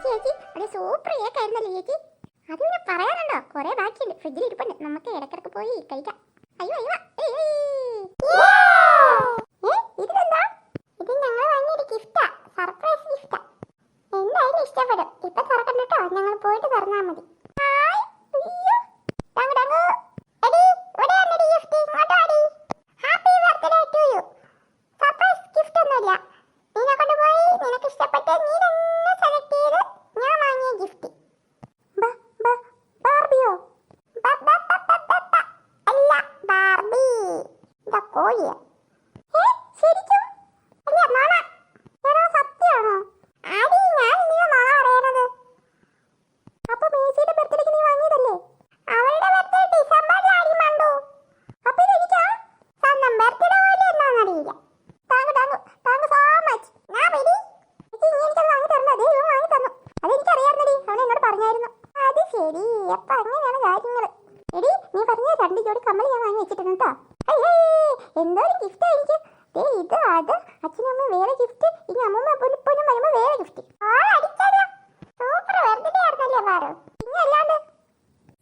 ചേച്ചി ഒരു super cake ആയിരുന്നല്ലേ ചേച്ചി? അത് പിന്നെ പറയാനുണ്ടോ, കുറെ ബാക്കിയുണ്ട്, ഫ്രിഡ്ജിൽ ഇരിപ്പുണ്ട്, നമുക്ക് ഇടക്കിടക്ക് പോയി കഴിക്കാം. അയ്യോ അയ്യോ ഇതിലെന്താ? ഇത് ഞങ്ങൾ വാങ്ങിയൊരു ഗിഫ്റ്റാ, സർപ്രൈസ് ഗിഫ്റ്റാ. എന്തായാലും ഇഷ്ടപ്പെടും. ഇപ്പൊ തുറക്കണ്ട കേട്ടോ, ഞങ്ങൾ പോയിട്ട് തുറന്നാൽ മതി.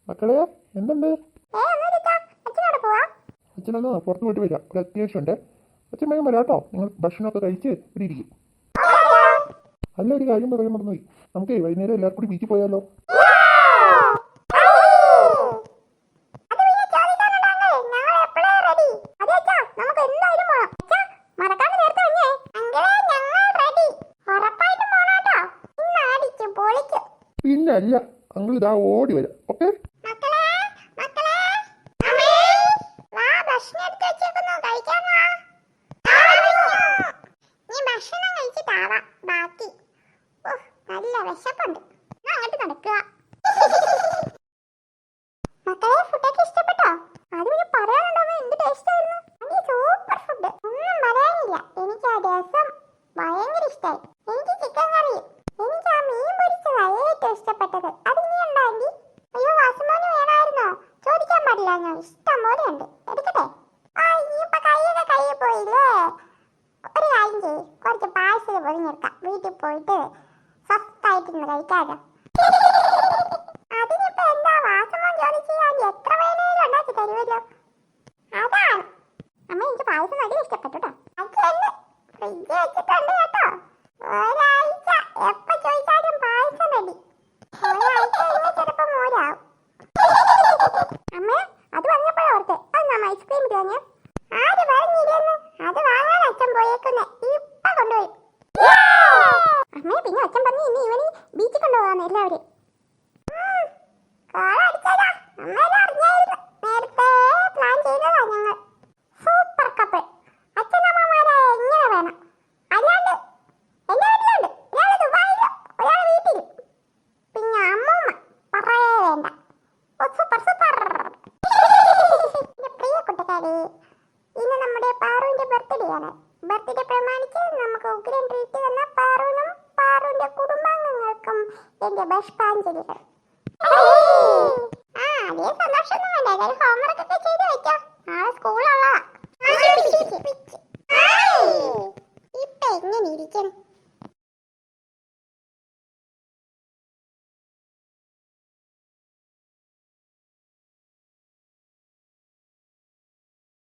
മക്കളെ എന്തുണ്ട്? അച്ഛനൊന്ന് പുറത്ത് പോയിട്ട് വരാം, ഒരു അത്യാവശ്യമുണ്ട്. അച്ഛൻ വേഗം വരാം കേട്ടോ. നിങ്ങൾ ഭക്ഷണമൊക്കെ കഴിച്ച് ഇവിടെ ഇരിക്കും. അല്ല, ഒരു കാര്യം പറയാൻ മറന്നുപോയി. നമുക്ക് വൈകുന്നേരം എല്ലാവർക്കും കൂടി ബീച്ചിൽ പോയാലോ? പിന്നെ അല്ല, അങ്ങൾ ഇതാ ഓടി വരാം. ഓക്കെ, നല്ല വിശപ്പുണ്ട്, അങ്ങോട്ട് നടക്കുക. ഇഷ്ടം പോലെ ഉണ്ട്, എടുക്കട്ടെ? പോയില്ലേ, ഒരു കാര്യം ചെയ്യ്, കുറച്ച് പാഴ്സൽ പൊതിഞ്ഞെടുക്കാം, വീട്ടിൽ പോയിട്ട് സ്വസ്ഥായിട്ടിരുന്ന് കഴിക്കാതെ. അതിനിപ്പോ എന്താ, വാസമോൻ ചോദിച്ചാൽ എത്ര വേണേലും ഉണ്ടാക്കി തരുമല്ലോ. അതാണ് അമ്മ, എനിക്ക് പായസം നല്ല ഇഷ്ടപ്പെട്ടു കേട്ടോ. അച്ഛന് ഫ്രിഡ്ജ് വെച്ചിട്ടുണ്ട് കേട്ടോ. ഒരാഴ്ച എപ്പോ ചോദിച്ചാലും പായസം റെഡി. ഒരാഴ്ച കഴിഞ്ഞാൽ ചിലപ്പോ മോരാവും. അമ്മ, അത് പറഞ്ഞപ്പോഴാ ഓർത്തെ, അത് നമ്മ ഐസ്ക്രീം ഇല്ലാഞ്ഞ. ആര് പറഞ്ഞില്ലെന്ന്? അത് വാങ്ങാൻ അച്ഛൻ പോയേക്കുന്നെ, ഇപ്പൊ കൊണ്ടുപോയി. അമ്മേ, പിന്നെ അച്ഛൻ പറഞ്ഞു ഇനി ഇവന് ബീച്ചിൽ കൊണ്ടുപോകാന്ന് എല്ലാവരും. നേരത്തെ പ്ലാൻ ചെയ്തതാ ഞങ്ങൾ. സൂപ്പർ കപ്പിൾ, അച്ഛനമ്മമാരെ എങ്ങനെ വേണം. അല്ലാണ്ട് എന്റെ വീട്ടിലുണ്ട്, ഒരാള് ദുബായിലും ഒരാള് വീട്ടിലും. പിന്നെ അമ്മൂമ്മ പറയേ വേണ്ട. Super super. എന്റെ പ്രിയ കൂട്ടുകാരെ, ഇന്ന് നമ്മുടെ പാറുവിന്റെ ബർത്ത്ഡേ ആണ്. ബർത്ത്ഡേ പ്രമാണിച്ച് നമുക്ക് ഉഗ്രൻ ട്രീറ്റ് തന്ന പാറുവിനും പാറുവിന്റെ കുടുംബാംഗങ്ങൾക്കും എന്റെ പുഷ്പാഞ്ജലികൾ. അതേ സന്തോഷമൊന്നും വേണ്ട, ഏതായാലും ഹോംവർക്ക് ഒക്കെ ചെയ്ത് വെച്ചോ. നാളെ സ്കൂൾ